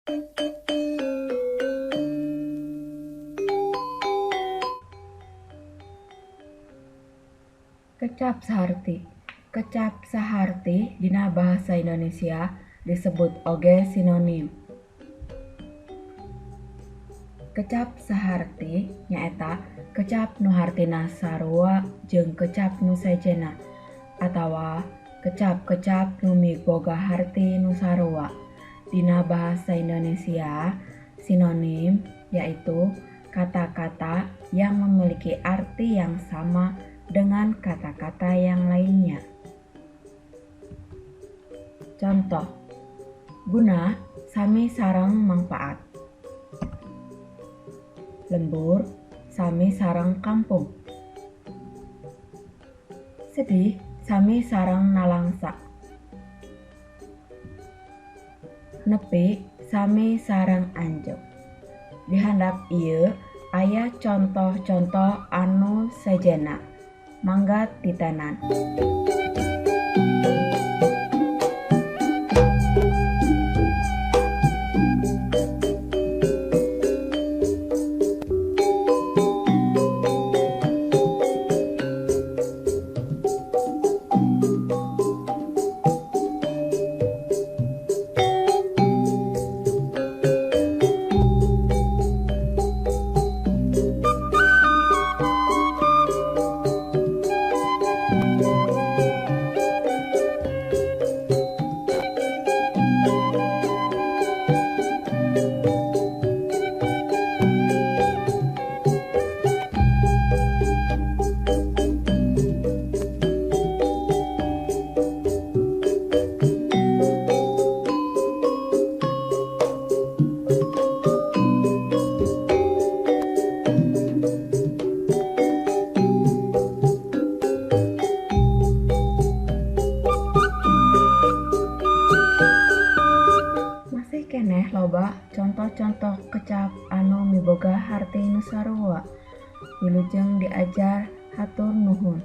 Kecap saharti. Kecap saharti dina bahasa Indonesia disebut oge sinonim. Kecap saharti nyaeta kecap nu hartina sarua jeung kecap nu sejenna atawa kecap-kecap nu miboga harti nu sarua. Dina bahasa Indonesia, sinonim yaitu kata-kata yang memiliki arti yang sama dengan kata-kata yang lainnya. Contoh, guna sami sareng mangpaat. Lembur sami sareng kampung. Sedih sami sareng nalangsa. Nepi sami sareng anjeun. Di handap ieu aya contoh-contoh anu sejenna. Mangga titenan. Keneh loba contoh-contoh kecap anu miboga harti nu sarua. Wilujeng diajar hatur nuhun.